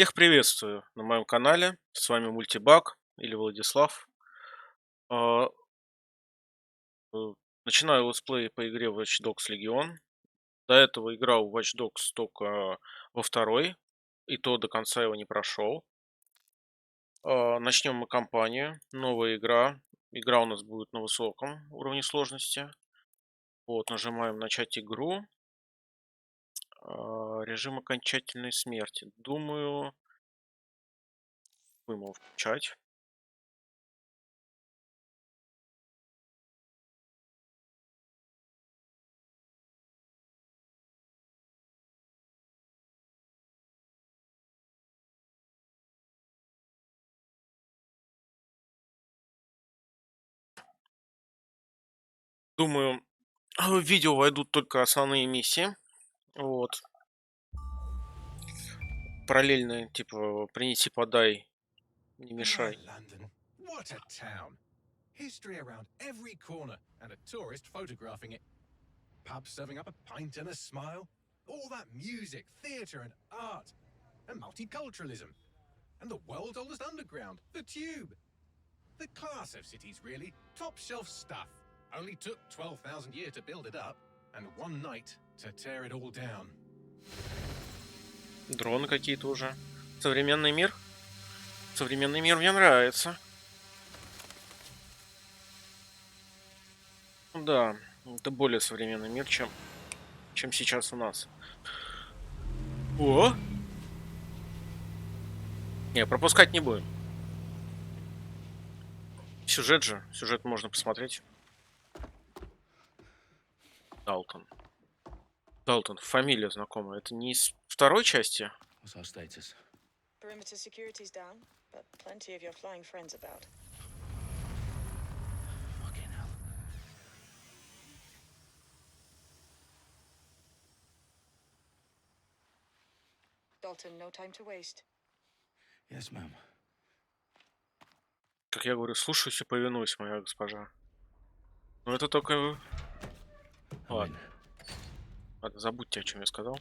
Всех приветствую на моем канале. С вами Мультибаг или Владислав. А, э, Начинаю летсплей по игре Watch Dogs Legion. До этого играл в Watch Dogs только во второй, и то до конца его не прошел. Начнем мы кампанию. Новая игра. Игра у нас будет на высоком уровне сложности. Вот, нажимаем начать игру. Режим окончательной смерти. Думаю, будем его включать. Думаю, в видео войдут только основные миссии. Вот. Параллельно, типа, принеси, подай, не Ah, мешай. London. What a town. History around every corner and a tourist photographing it. Pubs serving up a pint and a smile. All that music, theatre and art. And multiculturalism. And the world's oldest underground, the Tube. The class of cities, really. Top shelf stuff. Only took 12,000 years to build it up. And one night to tear it all down. Дроны какие-то уже. Современный мир. Современный мир мне нравится. Ну да, это более современный мир, чем сейчас у нас. О! Не, пропускать не будем. Сюжет же. Сюжет можно посмотреть. Далтон. Далтон, фамилия знакомая. Это не из второй части? What's our status? Perimeter security's down, but plenty of your flying friends about. Fucking hell. Dalton, no time to waste. Yes, ma'am. Как я говорю, слушаюсь и повинуюсь, моя госпожа. Но это только... I'm Ладно. in. Ладно, забудьте, о чем я сказал.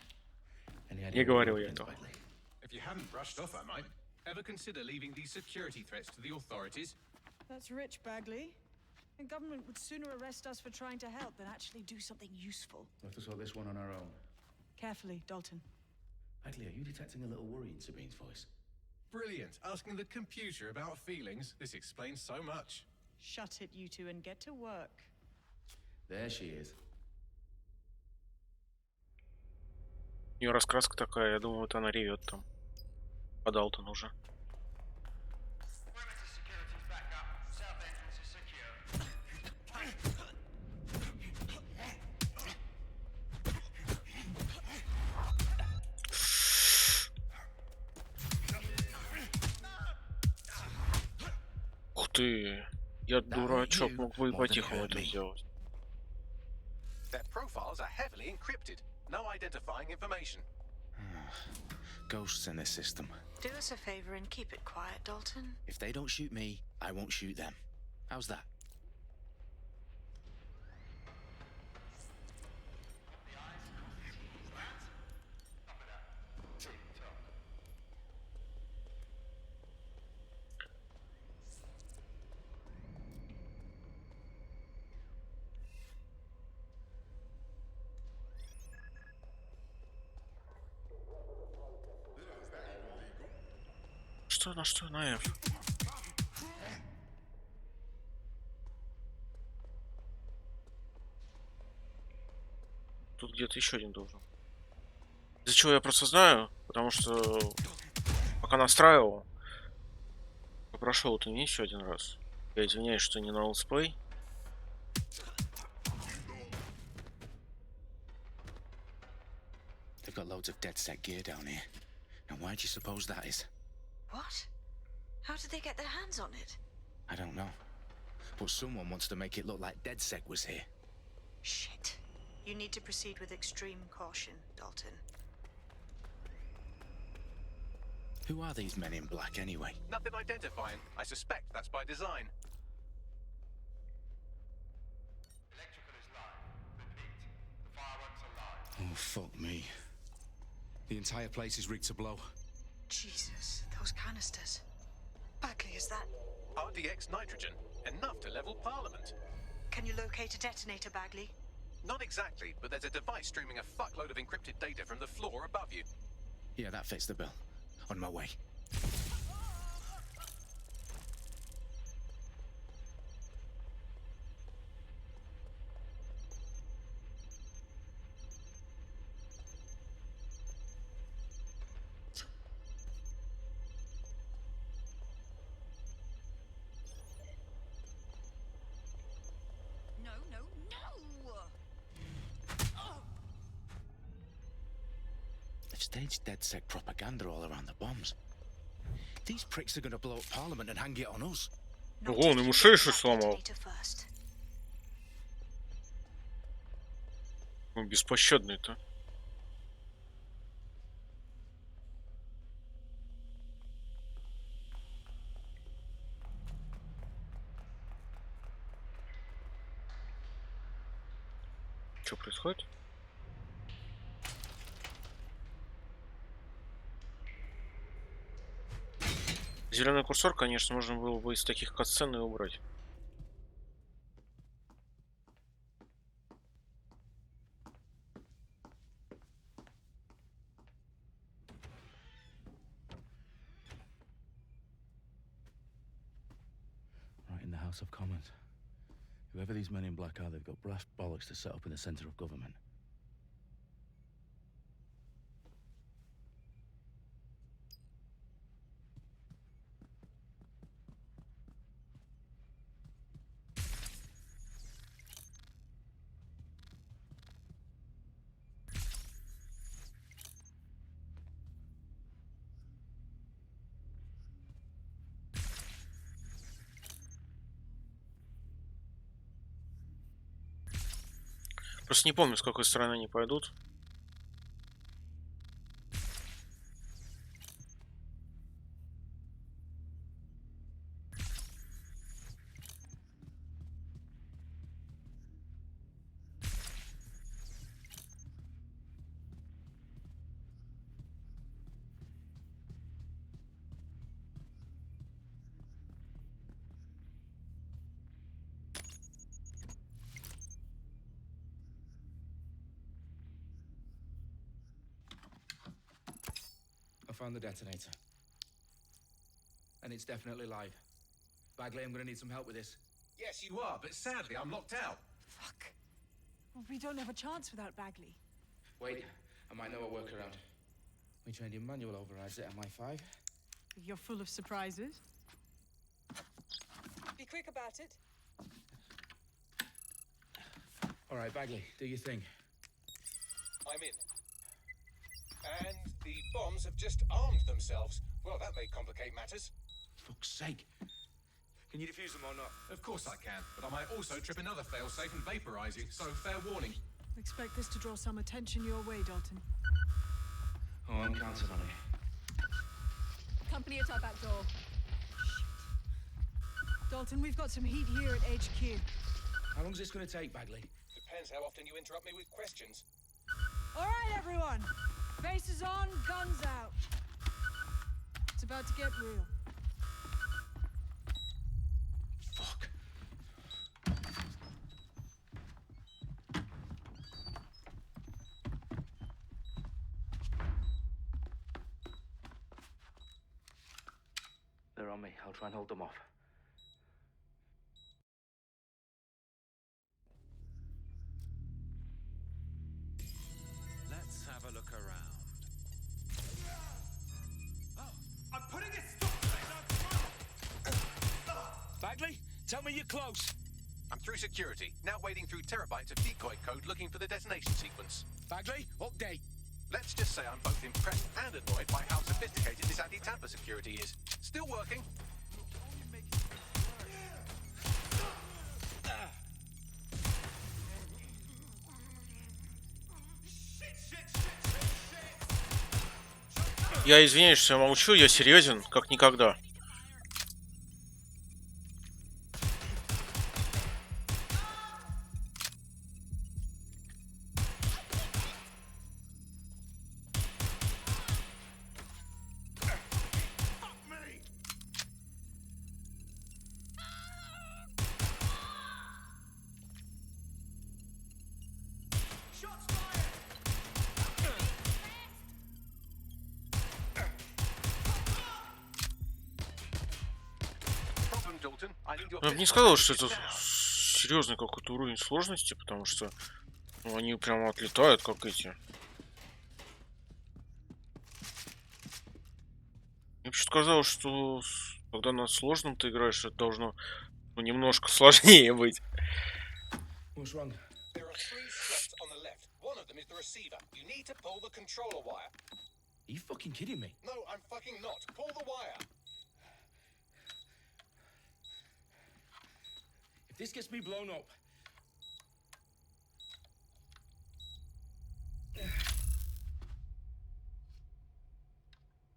Any idea Не what говорил we're я up этого. against, Bagley? If you hadn't brushed off, I might. Ever consider leaving these security threats to the authorities? That's rich, Bagley. The government would sooner arrest us for trying to help than actually do something useful. We'll have to sort this one on our own. Carefully, Dalton. Bagley, are you detecting a little worry in Sabine's voice? Brilliant. Asking the computer about feelings. This explains so much. Shut it, you two, and get to work. There she is. У нее раскраска такая, я думаю, вот она ревет там. По Далтону уже. Ух ты! Я дурачок, мог бы и по-тихому это сделать. Their profiles are heavily encrypted. No identifying information. Ghosts in this system. Do us a favor and keep it quiet, Dalton. If they don't shoot me, I won't shoot them. How's that? Что, на F? Тут где-то еще один должен. Из-за чего я просто знаю, потому что пока настраивал, прошел эту миссию один раз. Я извиняюсь, что не на летсплей. They've got loads of dead set gear down here. Now why do you suppose that is? What? How did they get their hands on it? I don't know. But someone wants to make it look like DedSec was here. Shit. You need to proceed with extreme caution, Dalton. Who are these men in black anyway? Nothing identifying. I suspect that's by design. Electrical is live. Repeat. The fireworks are live. Oh, fuck me. The entire place is rigged to blow. Jesus, those canisters. Bagley, is that... RDX nitrogen, enough to level Parliament. Can you locate a detonator, Bagley? Not exactly, but there's a device streaming a fuckload of encrypted data from the floor above you. Yeah, that fits the bill. On my way. No, no, no! They've staged DedSec propaganda all around the bombs. These pricks are gonna blow up Parliament and hang it on us. Not Ого, он if ему you шею get that сломал. detonator first. Он беспощадный-то. Что происходит? Зеленый курсор, конечно, можно было бы из таких катсцен и убрать. Right in the House of Commons. Whoever these men in black are, they've got brass bollocks to set up in the centre of government. Просто не помню, с какой стороны они пойдут. I found the detonator. And it's definitely live. Bagley, I'm gonna need some help with this. Yes, you are, but sadly I'm locked out. Fuck. Well, we don't have a chance without Bagley. Wait, I might know a workaround. We trained in manual overrides at MI5. You're full of surprises. Be quick about it. All right, Bagley, do your thing. I'm in. And the bombs have just armed themselves. Well, that may complicate matters. Fuck's sake. Can you defuse them or not? Of course I can, but I might also trip another failsafe and vaporize you, so fair warning. Expect this to draw some attention your way, Dalton. Oh, I'm counting on it. Company at our back door. Shit. Dalton, we've got some heat here at HQ. How long's this gonna take, Bagley? Depends how often you interrupt me with questions. All right, everyone. Faces on, guns out. It's about to get real. Fuck. They're on me. I'll try and hold them off. Let's have a look around. I'm putting a stop to this! Bagley, tell me you're close. I'm through security, now wading through terabytes of decoy code looking for the detonation sequence. Bagley, update. Let's just say I'm both impressed and annoyed by how sophisticated this anti-tamper security is. Still working. Я извиняюсь, что я молчу, я серьезен, как никогда. Dalton. I need your Я бы не pistol сказал, ready что just это now. серьезный какой-то уровень сложности, потому что ну, они прямо отлетают, как эти. Мне почему-то казалось, что когда на сложном ты играешь, это должно ну, немножко сложнее быть. What's wrong? There are 3 slots on the left. One of them is the receiver. You need to pull the controller wire. Are you fucking kidding me? No, I'm fucking not. Pull the wire. If this gets me blown up.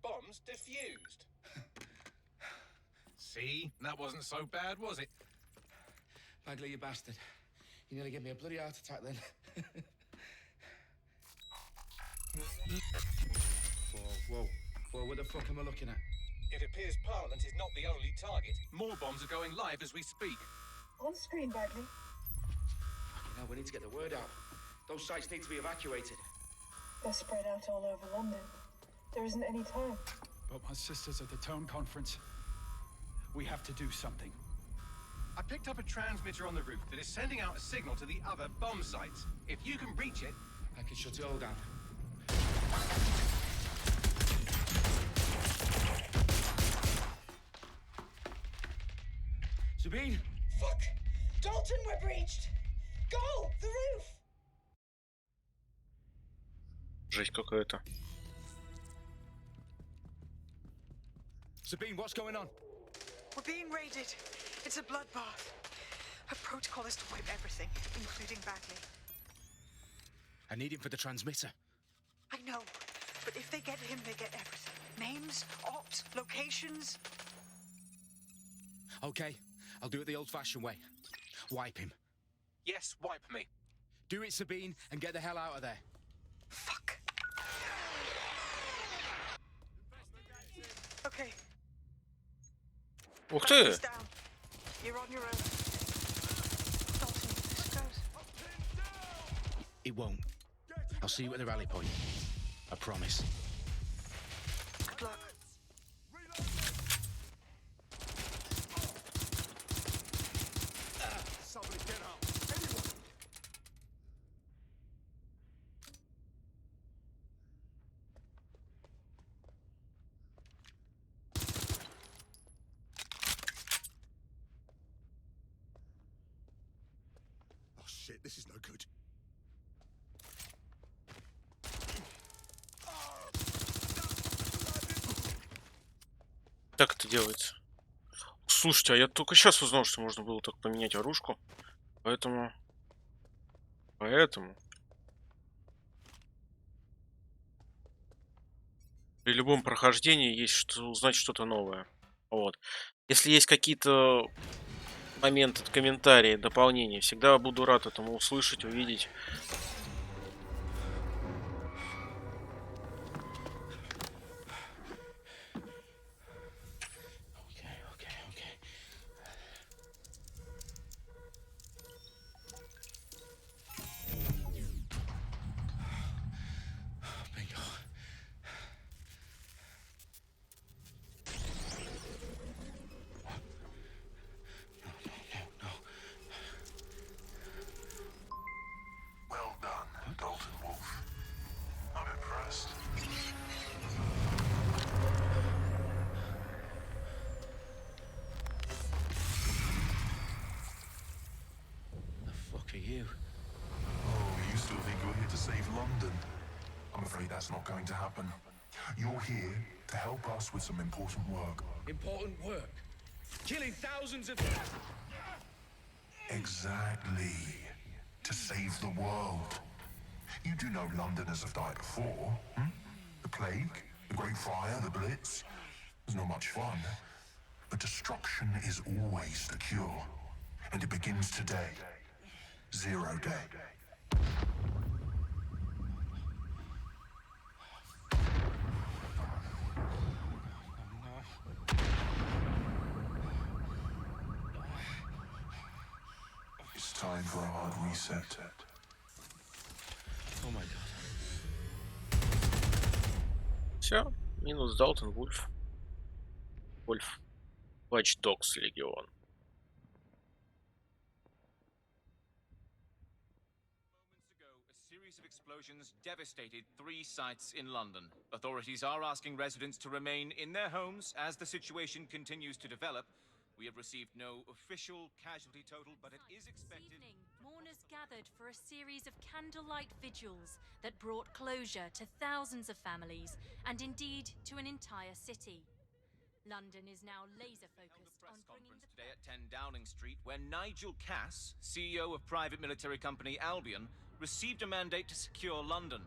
Bombs defused. See? That wasn't so bad, was it? Bagley, you bastard. You nearly gave me a bloody heart attack then. Whoa, what the fuck am I looking at? It appears Parliament is not the only target. More bombs are going live as we speak. On screen, Bagley. Fucking hell, we need to get the word out. Those sites need to be evacuated. They're spread out all over London. There isn't any time. But my sister's at the town conference. We have to do something. I picked up a transmitter on the roof that is sending out a signal to the other bomb sites. If you can reach it... I can shut it all down. Sabine? Fuck! Dalton, we're breached! Go! The roof! Жесть какая-то. Sabine, what's going on? We're being raided. It's a bloodbath. Her protocol is to wipe everything, including Bagley. I need him for the transmitter. I know, but if they get him, they get everything. Names, ops, locations. Okay, I'll do it the old-fashioned way. Wipe him. Yes, wipe me. Do it, Sabine, and get the hell out of there. Fuck. Okay, Ух ты! Bagley's down. You're on your own. Dalton, this goes. It won't. I'll see you at the rally point. I promise. Good luck. Somebody get out. Anyone. Oh shit, this is no good. Так это делается. Слушайте, а я только сейчас узнал, что можно было так поменять оружку. Поэтому... При любом прохождении есть что узнать что-то новое. Вот. Если есть какие-то моменты, комментарии, дополнения, всегда буду рад этому услышать, увидеть. Okay. Bingo. No. Well done, Dalton Wolf. I'm impressed. The fuck are you? Oh, you still think you're here to save London? I'm afraid that's not going to happen. You're here to help us with some important work. Important work. Killing thousands of... Exactly. To save the world. You do know Londoners have died before, hmm? The plague, the Great Fire, the Blitz. It's not much fun. But destruction is always the cure. And it begins today. Zero Day. It's time for a hard reset. Oh my god. Все. Минус Далтон Вульф. Watch Dogs Легион. series of explosions devastated 3 sites in London. Authorities are asking residents to remain in their homes as the situation continues to develop. We have received no official casualty total, but it is expected. This evening, mourners gathered for a series of candlelight vigils that brought closure to thousands of families and indeed to an entire city. London is now laser-focused on bringing the today at 10 Downing Street, where Nigel Cass, CEO of private military company Albion, received a mandate to secure London.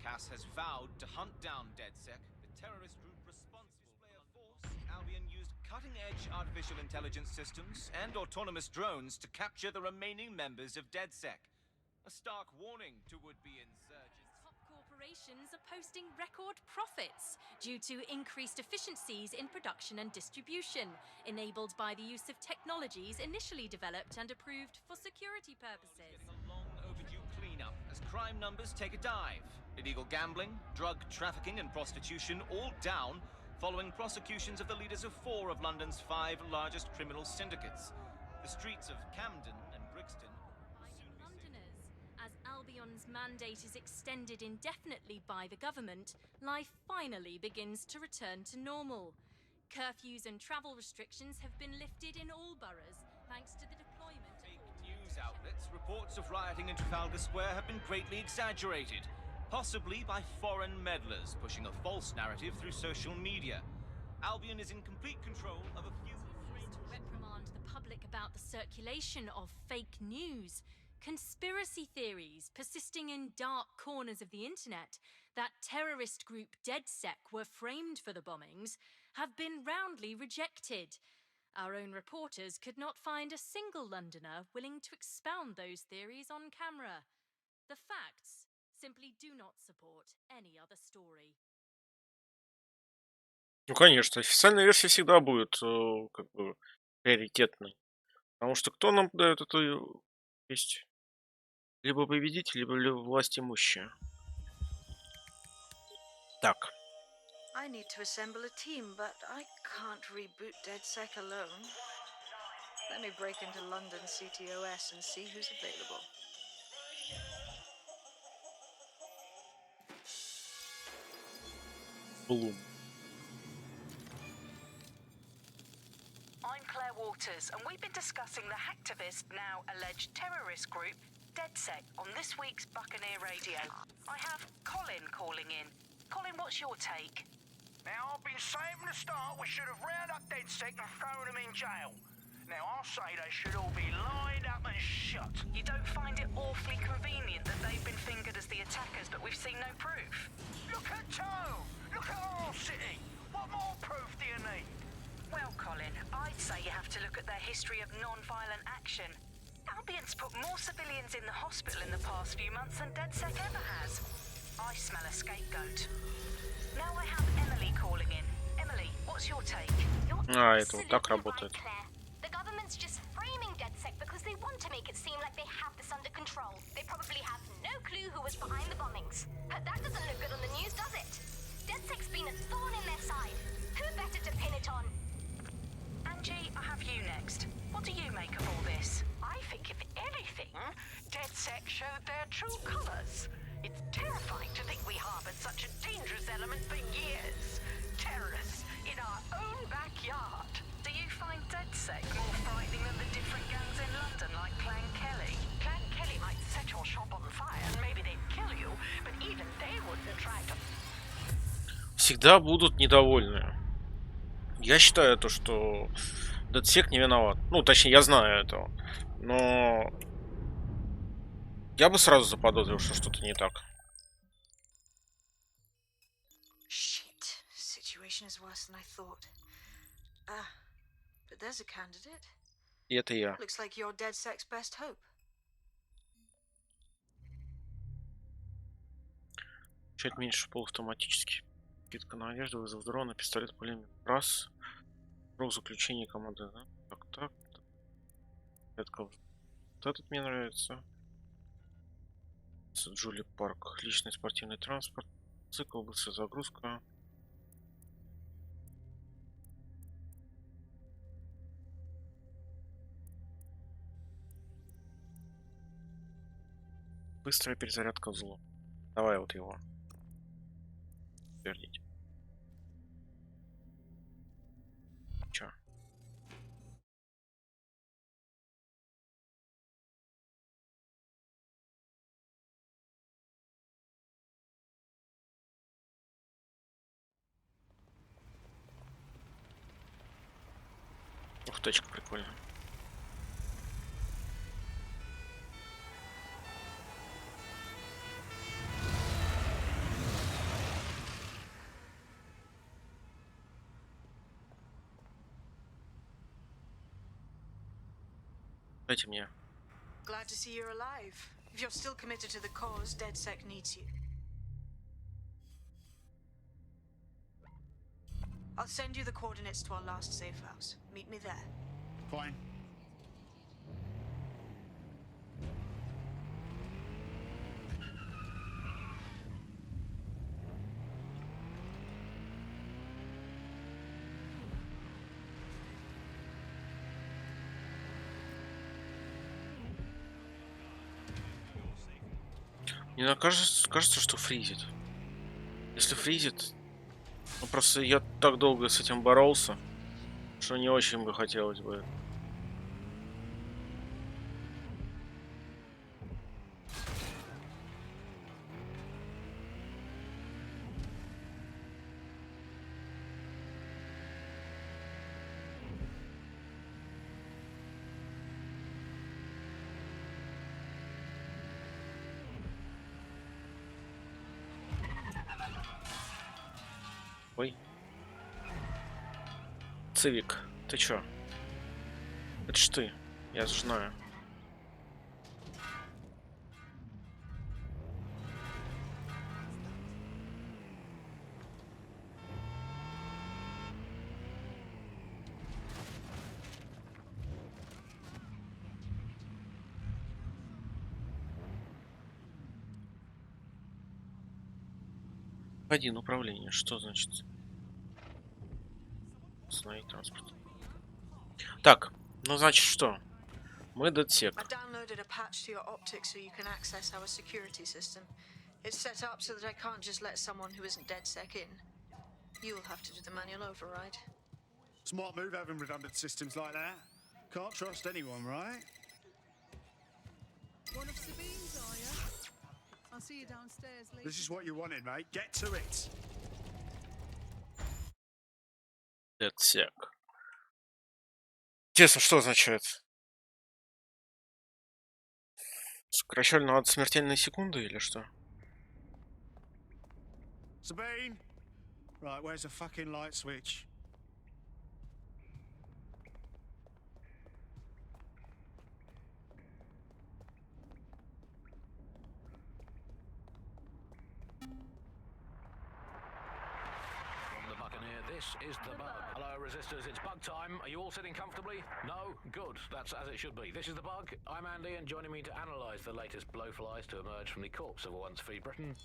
Cass has vowed to hunt down DedSec, the terrorist group responsible for display of force. Albion used cutting-edge artificial intelligence systems and autonomous drones to capture the remaining members of DedSec. A stark warning to would-be insurgents. top corporations are posting record profits due to increased efficiencies in production and distribution, enabled by the use of technologies initially developed and approved for security purposes. Getting a long overdue cleanup as crime numbers take a dive. Illegal gambling, drug trafficking and prostitution all down following prosecutions of the leaders of 4 of London's 5 largest criminal syndicates. The streets of Camden and Brixton Londoners. As Albion's mandate is extended indefinitely by the government, life finally begins to return to normal. Curfews and travel restrictions have been lifted in all boroughs, thanks to the deployment of fake news outlets. Reports of rioting in Trafalgar Square have been greatly exaggerated, possibly by foreign meddlers pushing a false narrative through social media. Albion is in complete control of a few to reprimand the public about the circulation of fake news. Conspiracy theories persisting in dark corners of the internet that terrorist group DedSec were framed for the bombings have been roundly rejected. Our own reporters could not find a single Londoner willing to expound those theories on camera. The facts simply do not support any other story. Ну, конечно, официальная версия всегда будет как бы приоритетной. Потому что кто нам дает эту весть? Либо победитель, либо власть имущие. Так. I need to assemble a team, but I can't reboot DedSec alone. Let me break into London CTOS and see who's available. Блум. I'm Claire Waters, and we've been discussing the hacktivist, now alleged terrorist group, DedSec, on this week's Buccaneer Radio. I have Colin calling in. Colin, what's your take? Now, I've been saying from the start we should have rounded up DedSec and thrown them in jail. Now, I'll say they should all be lined up and shot. You don't find it awfully convenient that they've been fingered as the attackers, but we've seen no proof? Look at Tone! Look at our city! What more proof do you need? Well, Colin, I'd say you have to look at their history of non-violent action. Albion's put more civilians in the hospital in the past few months than DedSec ever has. I smell a scapegoat. Now I have Emily calling in. Emily, what's your take? Это вот так работает. The government's just framing DedSec because they want to make it seem like they have this under control. They probably have no clue who was behind the bombings. But that doesn't look good on the news, does it? DedSec's been a thorn in their side. Who better to pin it on? Angie, I have you next. What do you make of all this? I think, if anything, DedSec showed their true colours. It's terrifying to think we harboured such a dangerous element for years. Terrorists in our own backyard. Do you find DedSec more frightening than the different gangs in London, like Clan Kelly? Clan Kelly might set your shop on fire and maybe they'd kill you, but even they wouldn't try to... Всегда будут недовольны. Я считаю то, что DedSec не виноват. Ну, точнее, я знаю этого. Но я бы сразу заподозрил, что что-то не так. Shit. Situation is worse than I thought. But there's a candidate. И это я. Looks like you're DedSec's best hope. Чуть меньше полуавтоматически. Питка на одежду, вызов дрона, пистолет, пулемет. Раз. Срок заключения команды, да? Так. Вот этот мне нравится. Джули Парк. Личный спортивный транспорт. Цикл, быстрая загрузка. Быстрая перезарядка взлома. Давай вот его. Подтвердить. Чё? Ух, тачка прикольная. Дайте мне. Glad to see you're alive. If you're still committed to the cause, DedSec needs you. I'll send you the coordinates to our last safe house. Meet me there. Fine. Мне кажется, что фризит. Если фризит, ну просто я так долго с этим боролся, что не очень бы хотелось бы. Ой. Цивик, ты чё? Это ж ты, я знаю. Один управление, что значит? Остановить транспорт. Так, ну значит что? Мы DedSec. I downloaded a patch to your optics so you can access our security system. It's set up so that I can't just let someone who isn't DedSec in. You'll have to do the manual override. Smart move having redundant systems like that. Can't trust anyone, right? One of Sabine's, are you? I'll see you downstairs later. This is what you wanted, mate. Get to it. DedSec. Интересно, что означает? Сокращенно от смертельной секунды или что? Sabine? Right, where's the fucking light switch? This is the bug. Hello, resistors. It's bug time. Are you all sitting comfortably? No? Good. That's as it should be. This is the bug. I'm Andy, and joining me to analyse the latest blowflies to emerge from the corpse of a once free Britain.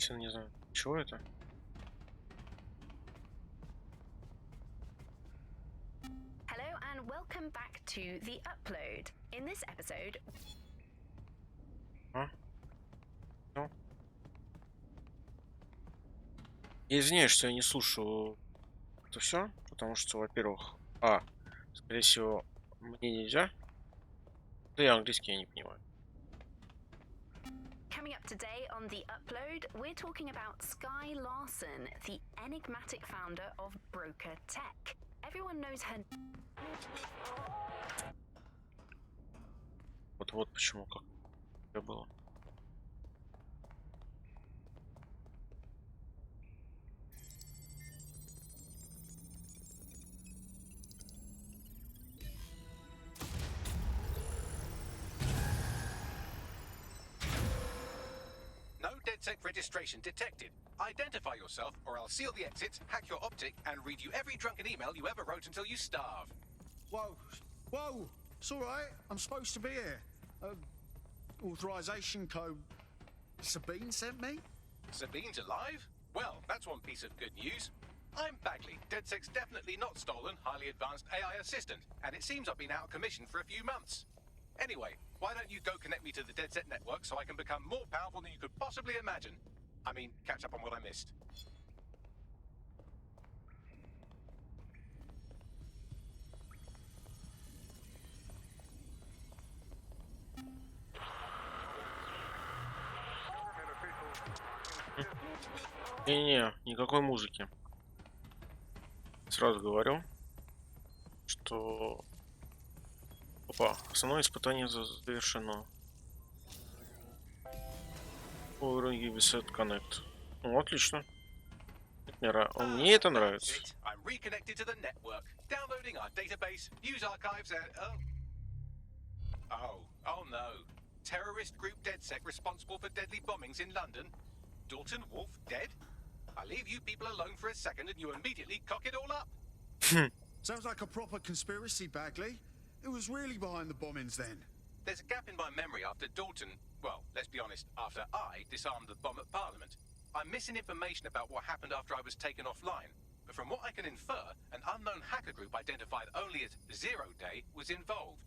Не знаю, чего это? Hello and welcome back to The Upload. In this episode... А? Ну? Я извиняюсь, что я не слушаю это все, потому что, во-первых, скорее всего, мне нельзя. Да и английский я не понимаю. Coming up today on The Upload, we're talking about Sky Larson, the enigmatic founder of Broker Tech. Everyone knows her... Вот почему как это было. No DedSec registration detected. Identify yourself, or I'll seal the exits, hack your optic, and read you every drunken email you ever wrote until you starve. Whoa. Whoa. It's all right. I'm supposed to be here. Authorization code Sabine sent me? Sabine's alive? Well, that's one piece of good news. I'm Bagley, DedSec's definitely not stolen, highly advanced AI assistant, and it seems I've been out of commission for a few months. Anyway, why don't you go connect me to the DedSec network so I can become more powerful than you could possibly imagine? I mean, catch up on what I missed. Не-не, никакой музыки. Сразу говорю, что... Опа, основное испытание завершено. Уровень Reset Connect. Ну, отлично. Мне это нравится. I'm reconnected to the network, downloading our database, news archives, and oh no. Terrorist group DedSec responsible for deadly bombings in London. Dalton Wolf dead? I leave you people alone for a second and you immediately cock it all up. Sounds like a proper conspiracy, Bagley. Who was really behind the bombings then? There's a gap in my memory after Dalton, well, let's be honest, after I disarmed the bomb at Parliament. I'm missing information about what happened after I was taken offline. But from what I can infer, an unknown hacker group identified only as Zero Day was involved.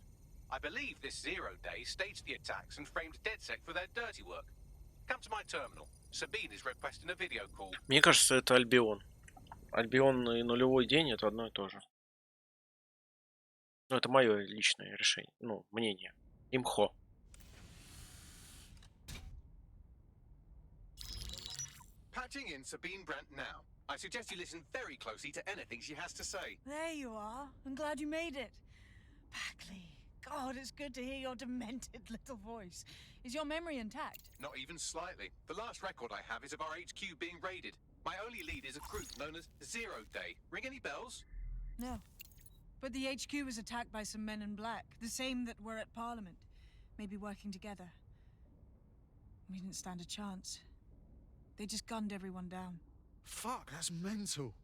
I believe this Zero Day staged the attacks and framed DedSec for their dirty work. Come to my terminal. Sabine is requesting a video call. Мне кажется, это Альбион. Альбион и нулевой день — это одно и то же. Ну, это мое личное решение. Ну, мнение. Имхо. Patching in Sabine Brandt now. I suggest you listen very closely to anything she has to say. There you are. I'm glad you made it. Bagley, God, it's good to hear your demented little voice. Is your memory intact? Not even slightly. The last record I have is of our HQ being raided. My only lead is a group known as Zero Day. Ring any bells? No. But the HQ was attacked by some men in black, the same that were at Parliament. Maybe working together. We didn't stand a chance. They just gunned everyone down. Fuck, that's mental.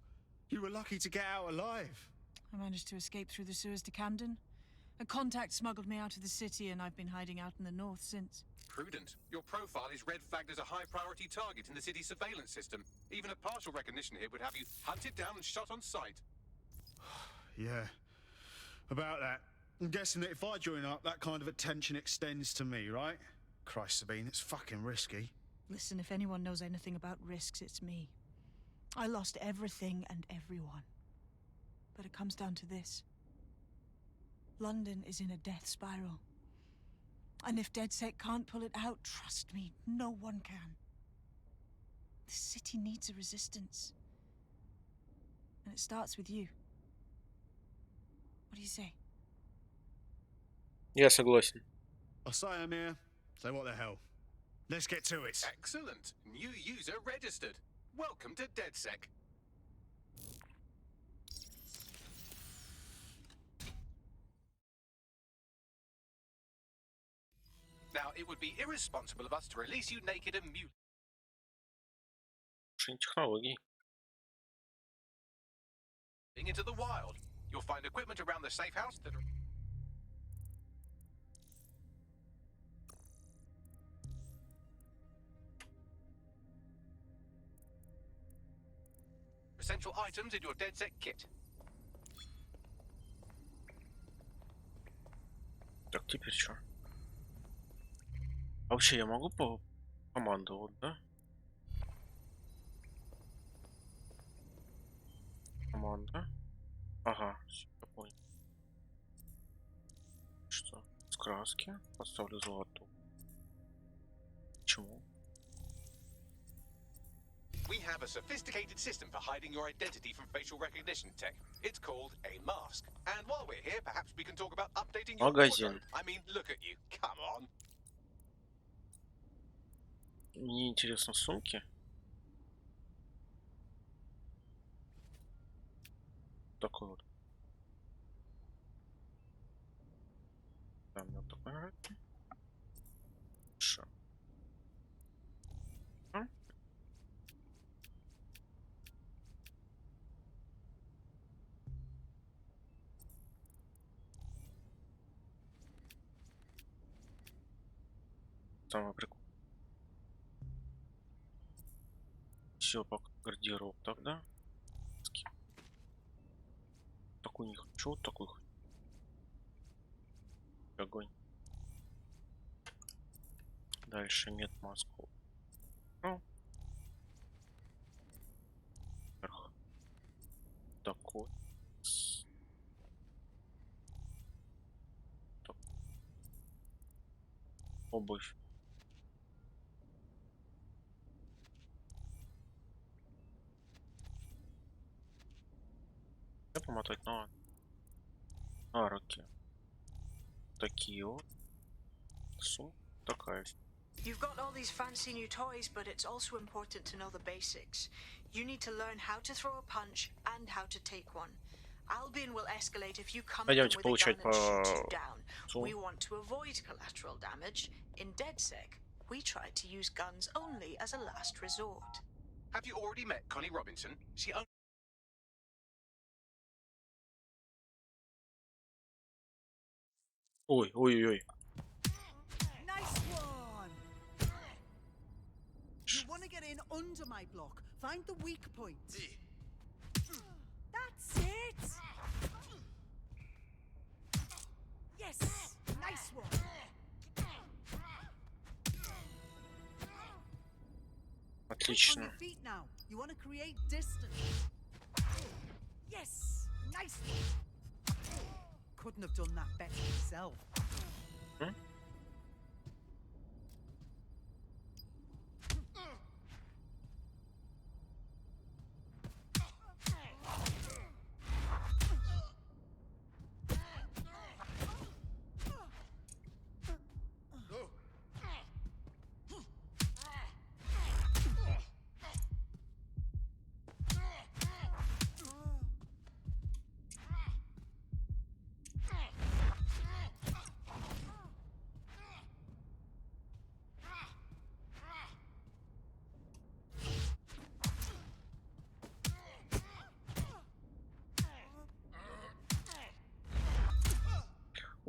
You were lucky to get out alive. I managed to escape through the sewers to Camden. A contact smuggled me out of the city, and I've been hiding out in the north since. Prudent. Your profile is red flagged as a high-priority target in the city's surveillance system. Even a partial recognition here would have you hunted down and shot on sight. Yeah, about that. I'm guessing that if I join up, that kind of attention extends to me, right? Christ, Sabine, it's fucking risky. Listen, if anyone knows anything about risks, it's me. I lost everything and everyone. But it comes down to this. London is in a death spiral. And if DedSec can't pull it out, trust me, no one can. The city needs a resistance. And it starts with you. What do you say? Я согласен. I say I'm here, so what the hell? Let's get to it. Excellent. New user registered. Welcome to DedSec. Now, it would be irresponsible of us to release you naked and mute. Технологий. Into the wild. You'll find equipment around the safe house that are... essential items in your DedSec kit. Так, теперь что? А вообще я могу по команду, вот, да? Команда. Ага, всё, я понял. Что? С краски. Поставлю золотую. Почему? We have a sophisticated system for hiding your identity from facial recognition tech. It's called a mask. And while we're here, perhaps we can talk about updating your Магазин. wardrobe. I mean, look at you. Come on. Мне интересно сумки. Такой вот. Да, мне вот такой нравится. Хорошо. Самое прикольное. Все, пока гардероб тогда. Такой не хочу, вот такой хочу. Огонь. Дальше нет Москвы. Ну, такой. Обувь. Я помотать на руки. Такие вот. Сумка такая. You've got all these fancy new toys, but it's also important to know the basics. You need to learn how to throw a punch and how to take one. Albion will escalate if you come at them Пойдемте with a gun получать and shoot you по down. сумке. We want to avoid collateral damage. In DedSec, we try to use guns only as a last resort. Have you already met Connie Robinson? She only... Ой, ой-ой-ой. Nice one. You want to get in under my block. Find the weak point. That's it. Yes. Nice one. Отлично. On your feet now. You want to create distance. Yes. Nice one. Couldn't have done that better myself. Hmm?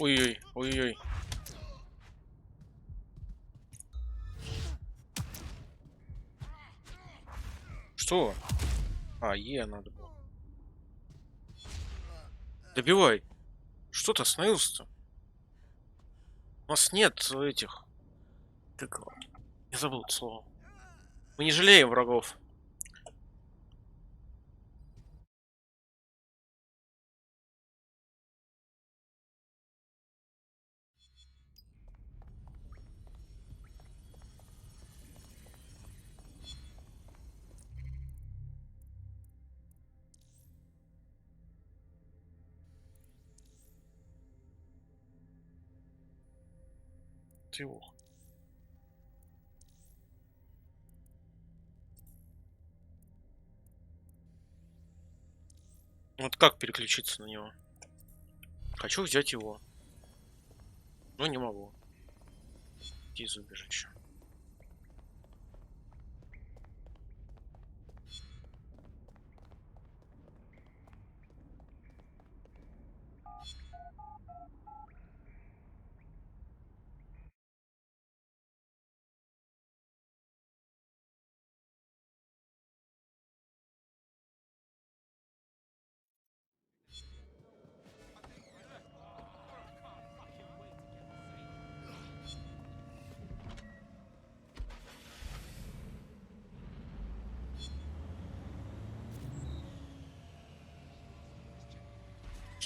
Ой-ой, ой-ой. Что? А, надо было. Добивай. Что ты остановился-то? У нас нет этих... Как... Я забыл это слово. Мы не жалеем врагов. Ты его. Вот как переключиться на него? Хочу взять его. Но не могу. Иди за убежище.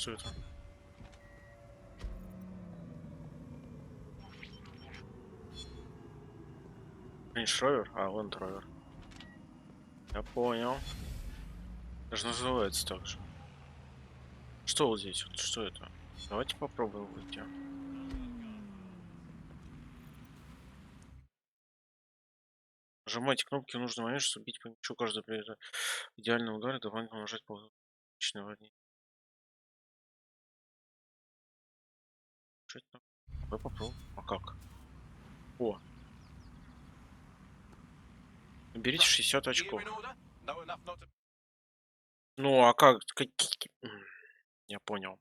Что это? Рейндж-ровер? А, Ленд-ровер. Я понял. Даже называется так же. Что вот здесь? Вот что это? Давайте попробуем выйти. Нажимайте кнопки в нужный момент, чтобы бить по мячу. Каждый при идеальном ударе дополнительно нажать по личной воде. Что это? Давай попробуем. А как? О. Берите 60 очков. Ну, а как? Я понял.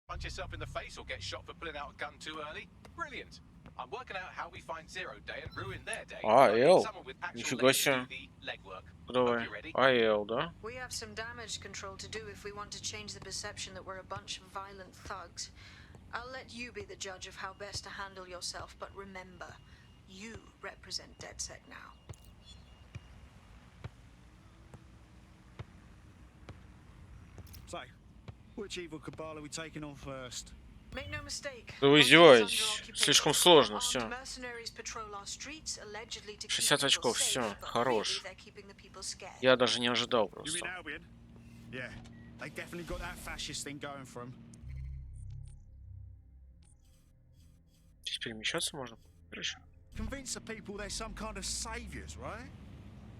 Punch yourself in the face or get shot for pulling out a gun too early? Brilliant. I'm working out how we find Zero Day and ruin their day. А, Эл. Someone with actual Нифига legs to себе. do the legwork. Давай. А, Эл, да? We have some damage control to do if we want to change the perception that we're a bunch of violent thugs. I'll let you be the judge of how best to handle yourself, but remember, You represent DedSec now. So, which evil cabal are we taking on first? Make no mistake. Да вы издеваетесь. Слишком сложно, все. Mercenaries patrol our streets allegedly to keep 60 people очков, safe, все, but хорош. really they're keeping the people scared. Я даже не ожидал You mean просто. Albion? Yeah, they definitely got that fascist thing going for them. Здесь перемещаться можно? Короче. Convince the people they're some kind of saviors, right?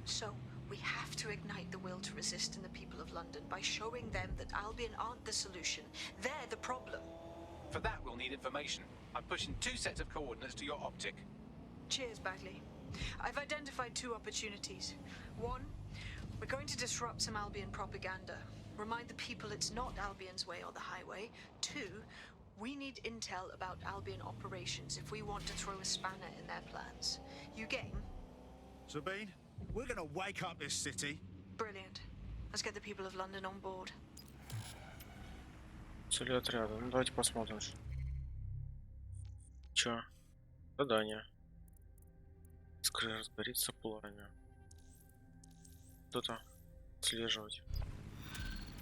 So, we have to ignite the will to resist in the people of London by showing them that Albion aren't the solution. They're the problem. For that, we'll need information. I'm pushing 2 sets of coordinates to your optic. Cheers, Bagley. I've identified 2 opportunities. One, we're going to disrupt some Albion propaganda. Remind the people it's not Albion's way or the highway. 2, we need intel about Albion operations if we want to throw a spanner in their plans. You game? Sabine, we're gonna wake up this city. Brilliant. Let's get the people of London on board. Цели отряда. Ну давайте посмотрим. Чё? Задание. Разгорится пламя. Кто-то отслеживать.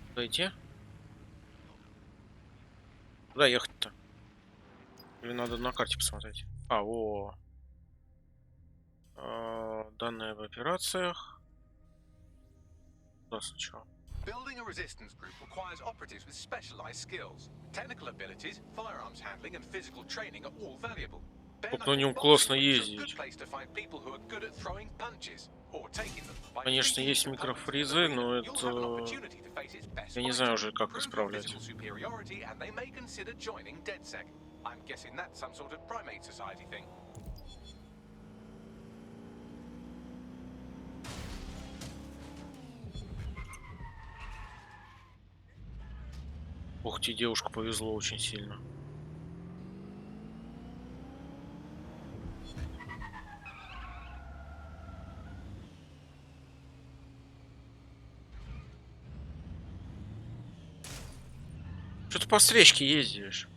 Куда идти? Куда ехать-то? Или надо на карте посмотреть? Данные в операциях. Куда сначала? Building a resistance group requires operatives with specialized skills. Technical abilities, firearms handling, and physical training are all valuable. Вот на нем классно ездить. Конечно, есть микрофризы, но это... Я не знаю уже, как исправлять. Ух ты, девушку повезло очень сильно. Что ты по встречке ездишь?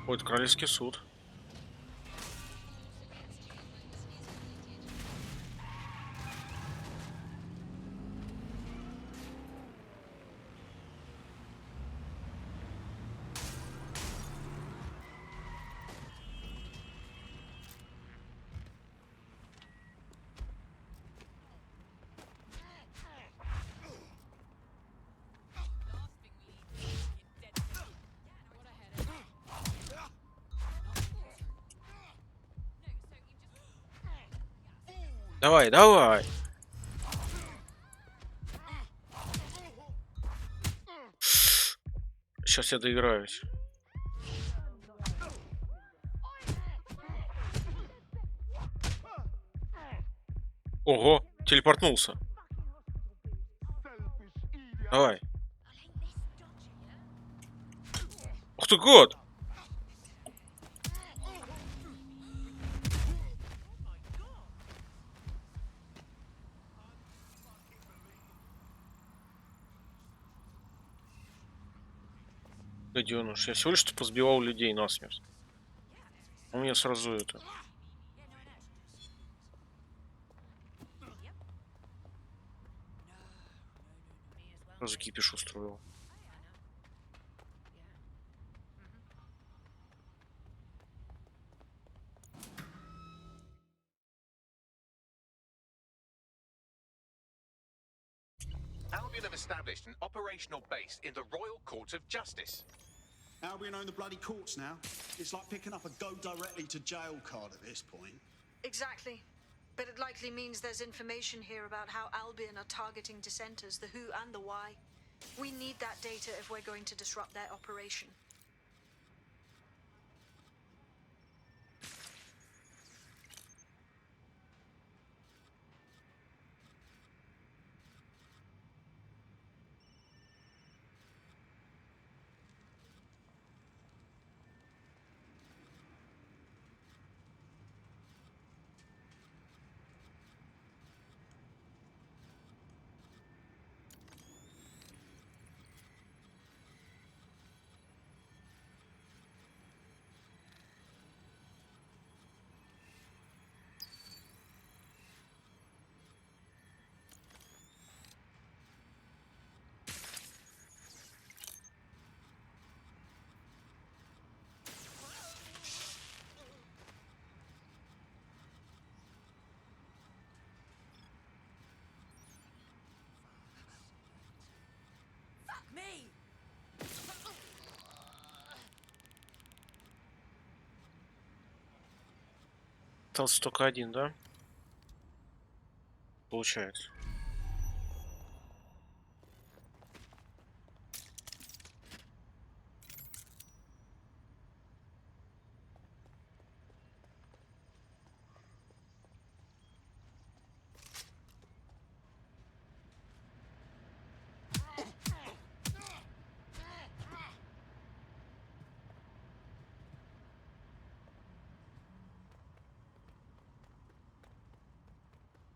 Ой, это королевский суд. Давай, давай. Сейчас я доиграюсь. Ого, телепортнулся. Давай. Ух ты, год! Гаденыш, я всего лишь позбивал людей насмерть. У меня сразу это. Сразу кипиш устроил. Albion have established an operational base in the Royal Court of Justice. Albion own the bloody courts now. It's like picking up a go directly to jail card at this point. Exactly. But it likely means there's information here about how Albion are targeting dissenters, the who and the why. We need that data if we're going to disrupt their operation. Остался только один, да? Получается.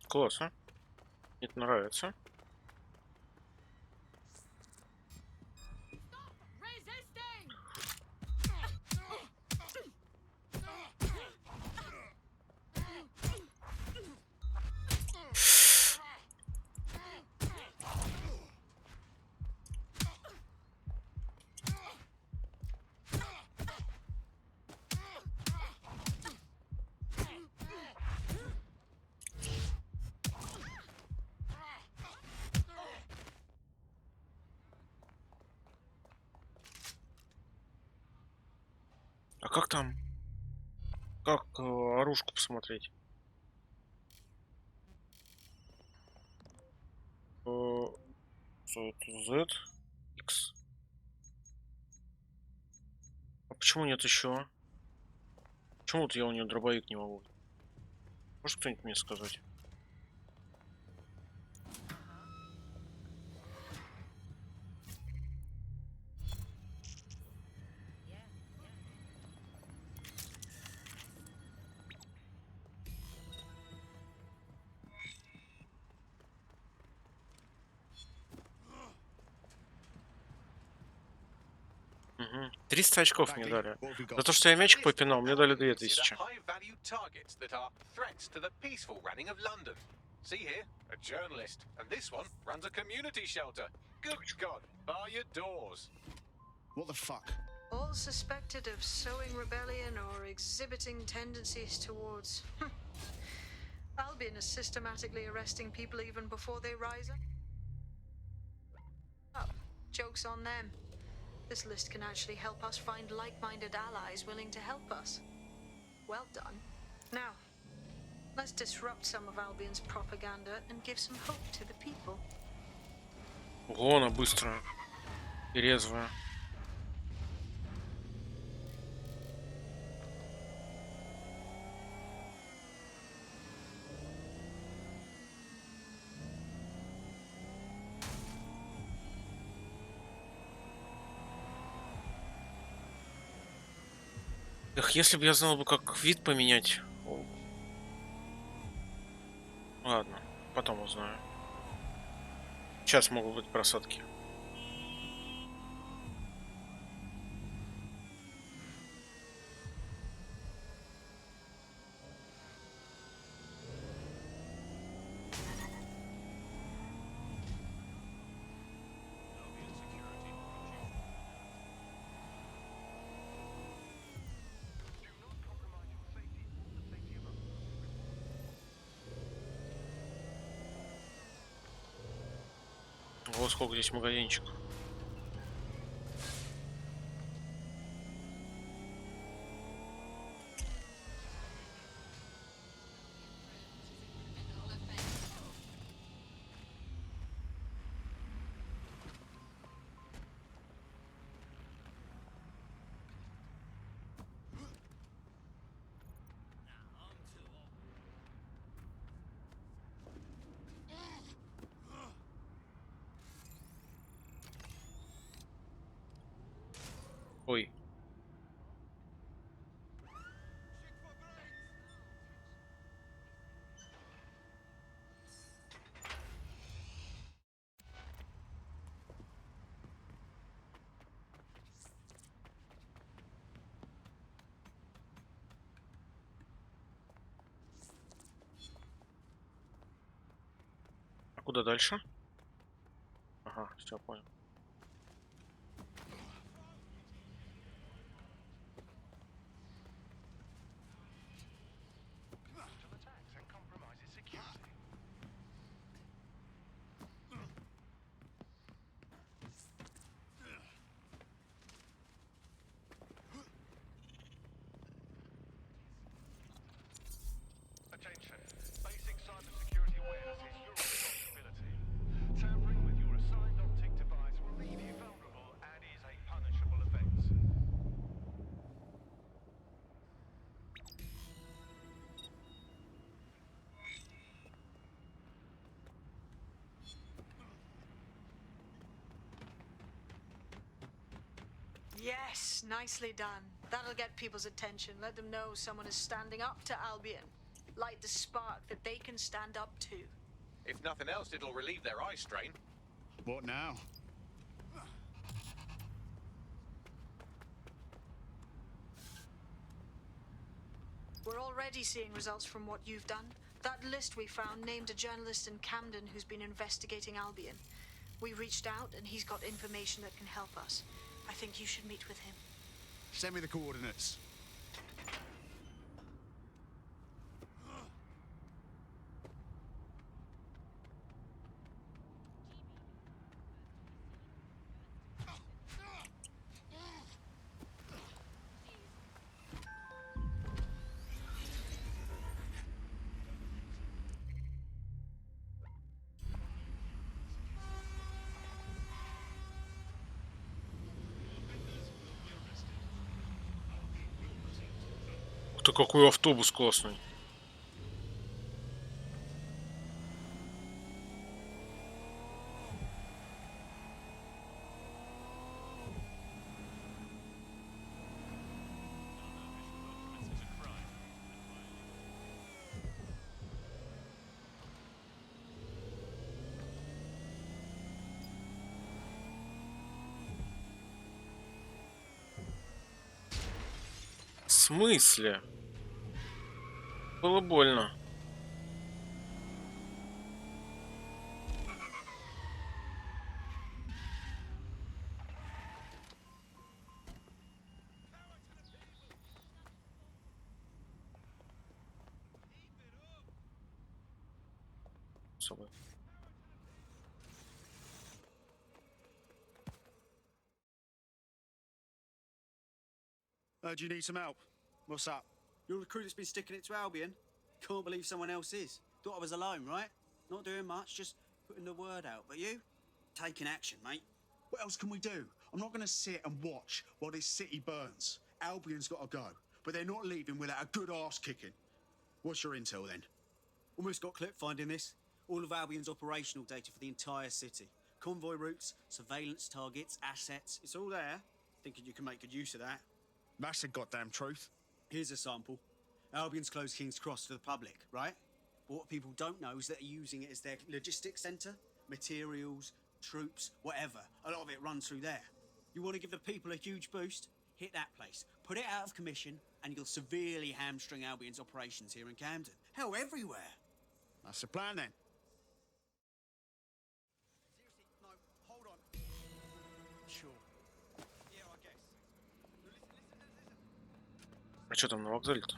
Классно. Это нравится. А как там? Как оружку посмотреть? Z, X. А почему нет еще? Почему вот я у нее дробовик не могу? Может кто-нибудь мне сказать? Угу. 300 очков мне дали. За то, что я мячик попинал, мне дали 2000. High-value targets that are threats to the peaceful running of London. See here, a journalist, and this one runs a community shelter. Good God, bar your doors. What the fuck? All suspected of sowing rebellion or exhibiting tendencies towards. Albion is systematically arresting people even before they rise up. Joke's on them. This list can actually help us find like-minded allies willing to help us. Well done. Now, let's disrupt some of Albion's propaganda and give some hope to the people. Ого, она быстрая и резвая. Эх, если бы я знал бы, как вид поменять. Ладно, потом узнаю. Сейчас могут быть просадки. Вот сколько здесь магазинчиков. Ой. А куда дальше? Ага, все понял. Yes, nicely done. That'll get people's attention. Let them know someone is standing up to Albion. Light the spark that they can stand up to. If nothing else, it'll relieve their eye strain. What now? We're already seeing results from what you've done. That list we found named a journalist in Camden who's been investigating Albion. We reached out and he's got information that can help us. I think you should meet with him. Send me the coordinates. Ух ты, какой автобус классный. В смысле? Было больно. Собой. Do you need some help? What's up? You're the crew that's been sticking it to Albion? Can't believe someone else is. Thought I was alone, right? Not doing much, just putting the word out. But you? Taking action, mate. What else can we do? I'm not going to sit and watch while this city burns. Albion's got to go, but they're not leaving without a good arse kicking. What's your intel then? Almost got clipped finding this. All of Albion's operational data for the entire city. Convoy routes, surveillance targets, assets. It's all there. Thinking you can make good use of that. That's the goddamn truth. Here's a sample. Albion's closed King's Cross to the public, right? But what people don't know is that they're using it as their logistics centre. Materials, troops, whatever. A lot of it runs through there. You want to give the people a huge boost? Hit that place. Put it out of commission, and you'll severely hamstring Albion's operations here in Camden. Hell, everywhere. That's the plan then. Seriously, no, hold on. Sure. Yeah, I guess. No, listen. А что там на вокзале-то?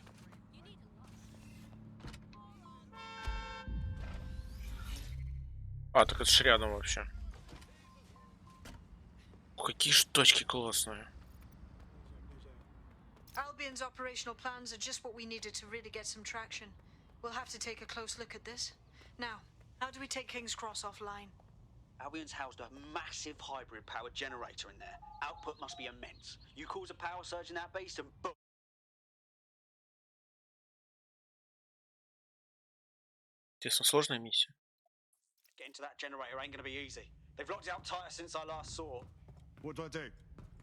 А, так это ж рядом вообще. Какие ж тачки классные. Albion's operational plans are just what we needed to really get some traction. We'll have to take a close look at this. Now, how do we take King's Cross offline? Albion's housed a massive hybrid-powered generator in there. Output must be immense. You cause a power surge in that beast and boom. Интересно, сложная миссия. Getting to that generator ain't gonna be easy. They've locked it up tighter since I last saw. What do I do?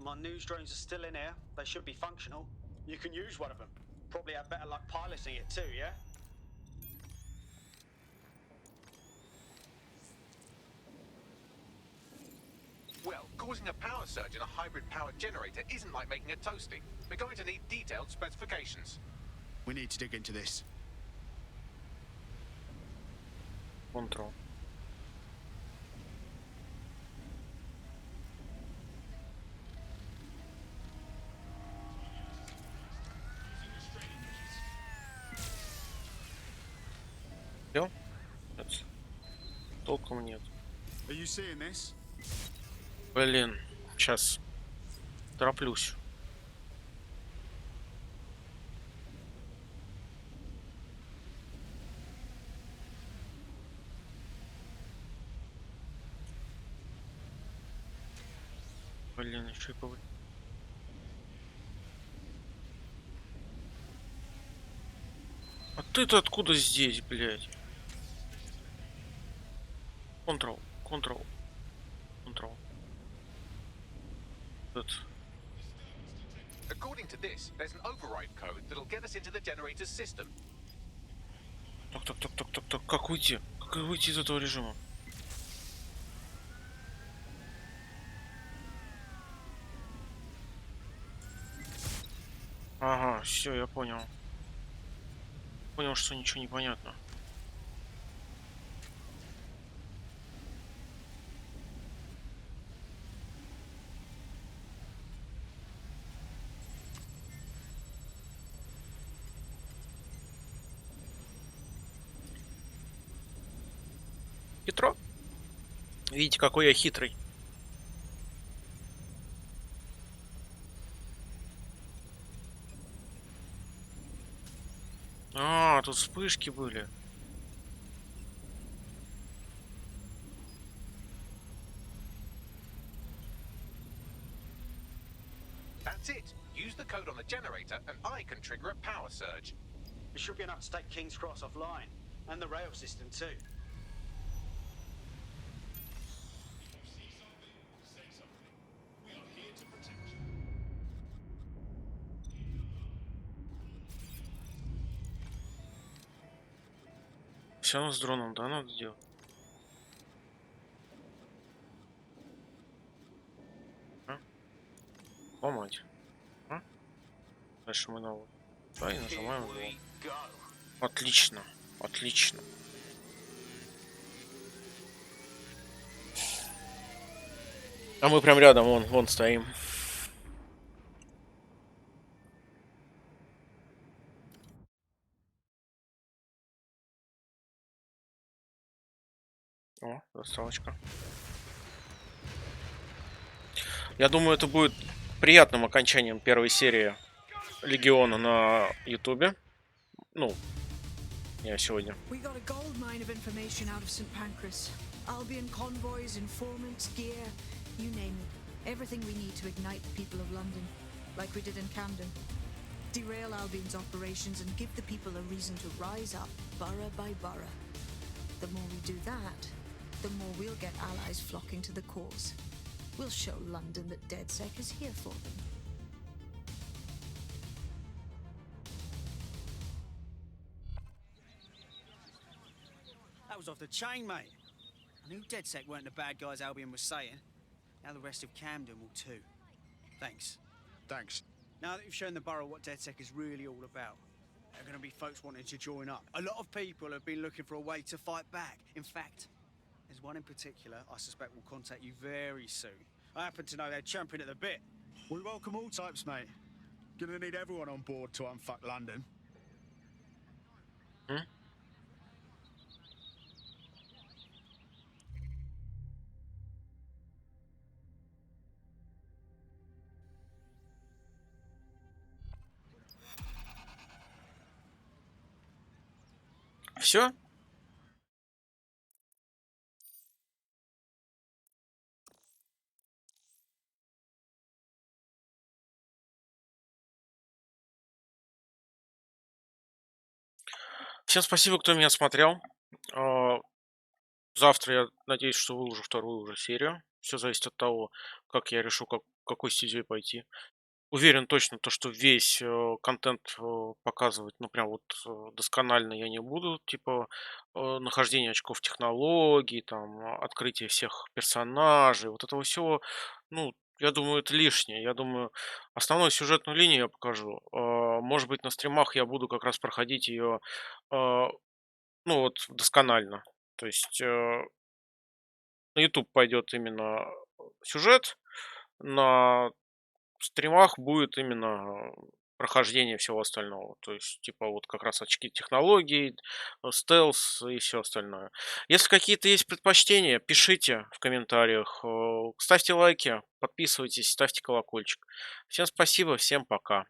My news drones are still in here. They should be functional. You can use one of them. Probably have better luck piloting it too, yeah? Well, causing a power surge in a hybrid-powered generator isn't like making a toasty. We're going to need detailed specifications. We need to dig into this. Control. Все? Нет. Толком нет. Are you seeing this? Блин, сейчас тороплюсь. Блин, еще и повыше. А ты-то откуда здесь, блядь? Control, control, control. Тут According to this, there's an override code that'll get us into the generator's system. Так. Как уйти? Как выйти из этого режима? Ага, все, я понял. Понял, что ничего не понятно. Хитро. Видите, какой я хитрый. А, тут вспышки были. That's it. Use the code on the generator and I can trigger a power surge. It should be enough to take King's Cross offline. And the rail system too. Все равно с дроном, да, надо делать? А? Ломать. А? Дальше мы на да, и нажимаем его. Отлично. Отлично. А мы прям рядом, вон стоим. О, доставочка. Я думаю, это будет приятным окончанием первой серии Легиона на Ютубе. Ну, я сегодня. We got a gold mine of information out of St. Pancras. Albion convoys, informants, gear, you name it. Everything we need to ignite the people of London, like we did in Camden. Derail Albion's operations and give the people a reason to rise up, borough by borough. The more we do that, the more we'll get allies flocking to the cause. We'll show London that DedSec is here for them. That was off the chain, mate. I knew DedSec weren't the bad guys Albion was saying. Now the rest of Camden will too. Thanks. Thanks. Now that you've shown the borough what DedSec is really all about, there are going to be folks wanting to join up. A lot of people have been looking for a way to fight back. In fact, there's one in particular I suspect will contact you very soon. I happen to know they're champing at the bit. We welcome all types, mate. Gonna need everyone on board to unfuck London. Hmm? Все? Всем спасибо, кто меня смотрел. Завтра я надеюсь, что выложу вторую уже серию. Все зависит от того, как я решу, какой стезей пойти. Уверен точно, то, что весь контент показывать, ну, прям вот досконально я не буду. Типа нахождение очков технологий, там, открытие всех персонажей, вот этого всего, ну, я думаю, это лишнее. Я думаю, основную сюжетную линию я покажу. Может быть, на стримах я буду как раз проходить ее, ну, вот, досконально. То есть на YouTube пойдет именно сюжет, на стримах будет именно прохождение всего остального. То есть, типа, вот как раз очки технологий, стелс и все остальное. Если какие-то есть предпочтения, пишите в комментариях, ставьте лайки, подписывайтесь, ставьте колокольчик. Всем спасибо, всем пока.